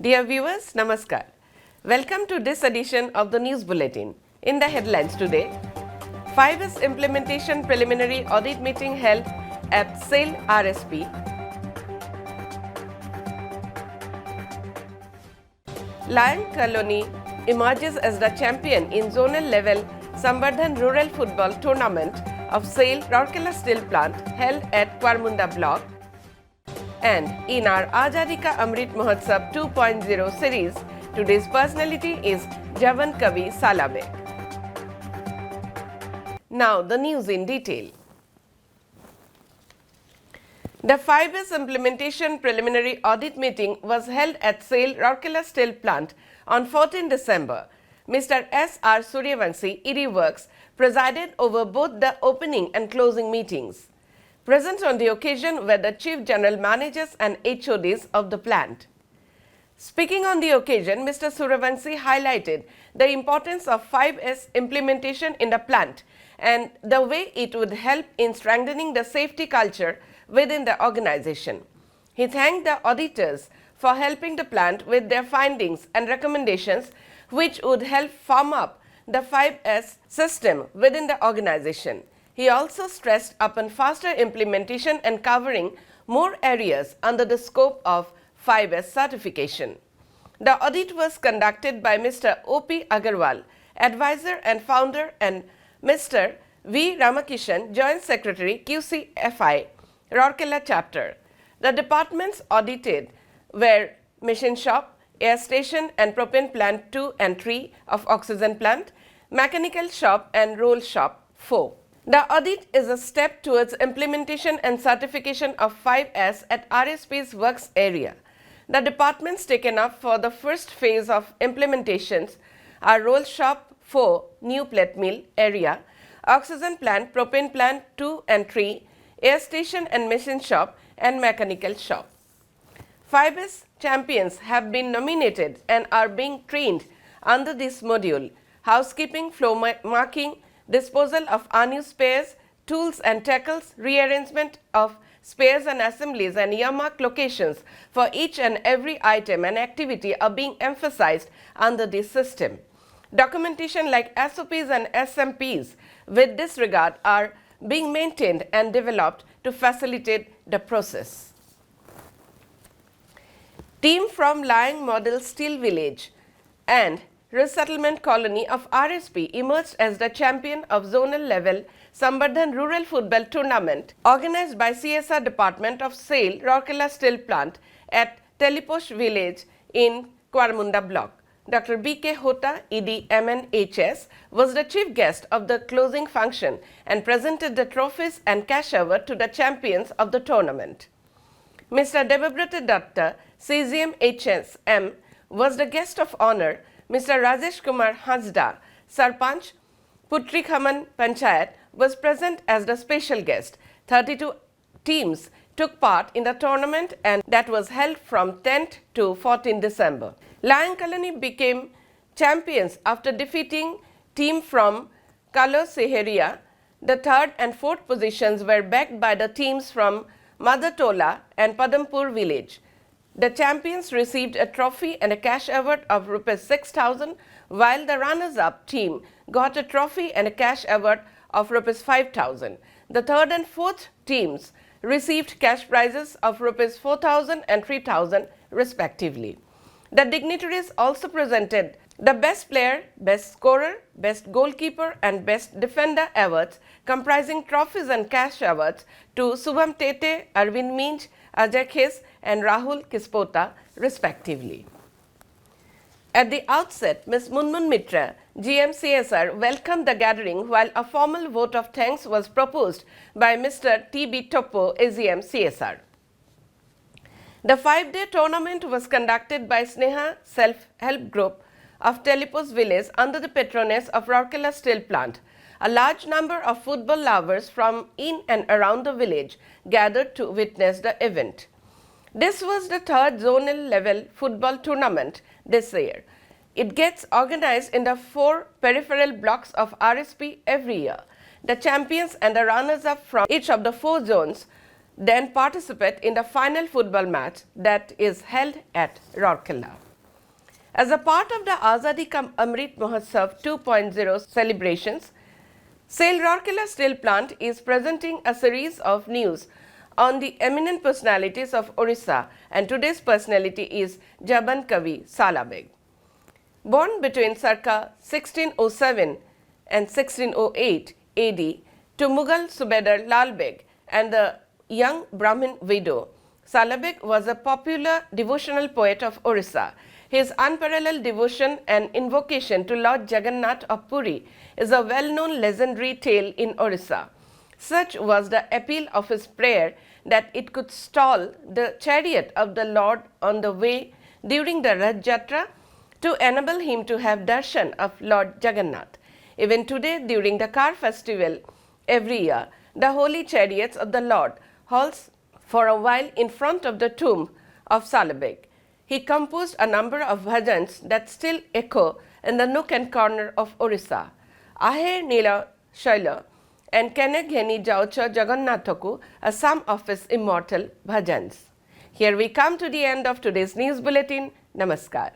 Dear viewers, Namaskar. Welcome to this edition of the News Bulletin. In the headlines today, 5S implementation preliminary audit meeting held at SAIL RSP. Lion Colony emerges as the champion in zonal level Sambardhan Rural Football Tournament of SAIL Rourkela Steel Plant held at Kwarmunda Block. And in our Azadi Ka Amrit Mahotsav 2.0 series, today's personality is Javan Kavi Salabek. Now the news in detail. The 5S implementation preliminary audit meeting was held at SAIL Rourkela Steel Plant on 14 December. Mr. S.R. Suryavanshi, ED Works, presided over both the opening and closing meetings. Present on the occasion were the Chief General Managers and HODs of the plant. Speaking on the occasion, Mr. Suryavanshi highlighted the importance of 5S implementation in the plant and the way it would help in strengthening the safety culture within the organization. He thanked the auditors for helping the plant with their findings and recommendations, which would help firm up the 5S system within the organization. He also stressed upon faster implementation and covering more areas under the scope of 5S certification. The audit was conducted by Mr. O.P. Agarwal, advisor and founder, and Mr. V. Ramakishan, Joint Secretary, QCFI, Rourkela Chapter. The departments audited were machine shop, air station and propane plant 2 and 3 of oxygen plant, mechanical shop and roll shop 4. The audit is a step towards implementation and certification of 5S at RSP's works area. The departments taken up for the first phase of implementations are roll shop 4, new plate mill area, oxygen plant, propane plant 2 and 3, air station and machine shop and mechanical shop. 5S champions have been nominated and are being trained under this module: housekeeping, floor marking, disposal of unused spares, tools and tackles, rearrangement of spares and assemblies, and earmark locations for each and every item and activity are being emphasized under this system. Documentation like SOPs and SMPs with this regard are being maintained and developed to facilitate the process. Team from Lying Model Steel Village and Resettlement Colony of RSP emerged as the champion of zonal level Sambardhan Rural Football Tournament organized by CSR Department of SAIL Rourkela Steel Plant at Teleposh Village in Kwarmunda Block. Dr. B.K. Hota, ED MNHS, was the chief guest of the closing function and presented the trophies and cash award to the champions of the tournament. Mr. Debabrata Datta, CGM HSM, was the guest of honor. Mr. Rajesh Kumar Hazda, Sarpanch, Putri Khaman Panchayat, was present as the special guest. 32 teams took part in the tournament and that was held from 10th to 14 December. Lion Colony became champions after defeating team from Kalo Seheria. The third and fourth positions were backed by the teams from Madatola and Padampur village. The champions received a trophy and a cash award of Rs 6,000, while the runners-up team got a trophy and a cash award of Rs 5,000. The third and fourth teams received cash prizes of Rs 4,000 and 3,000 respectively. The dignitaries also presented the Best Player, Best Scorer, Best Goalkeeper and Best Defender awards, comprising trophies and cash awards to Subham Tete, Arvind Minj, Ajay Khes and Rahul Kispota respectively. At the outset, Ms. Munmun Mitra, GM CSR, welcomed the gathering while a formal vote of thanks was proposed by Mr. T.B. Topo, AGM CSR. The 5-day tournament was conducted by Sneha Self-Help Group of Telepos Village under the patronage of Rourkela Steel Plant. A large number of football lovers from in and around the village gathered to witness the event. This was the third zonal level football tournament this year. It gets organized in the 4 peripheral blocks of RSP every year. The champions and the runners-up from each of the 4 zones then participate in the final football match that is held at Rourkela. As a part of the Azadi Ka Amrit Mahotsav 2.0 celebrations, SAIL Rourkela Steel Plant is presenting a series of news on the eminent personalities of Orissa, and today's personality is Jaban Kavi Salabeg. Born between circa 1607 and 1608 AD to Mughal Subedar Lal Beg and the young Brahmin widow, Salabeg was a popular devotional poet of Orissa. His unparalleled devotion and invocation to Lord Jagannath of Puri is a well-known legendary tale in Orissa. Such was the appeal of his prayer that it could stall the chariot of the Lord on the way during the Rath Yatra to enable him to have darshan of Lord Jagannath. Even today, during the car festival every year, the holy chariots of the Lord halts for a while in front of the tomb of Salabeg. He composed a number of bhajans that still echo in the nook and corner of Orissa. Ahe Nila Shaila and Kene Gheni Jaucha Jagannathaku are some of his immortal bhajans. Here we come to the end of today's news bulletin. Namaskar.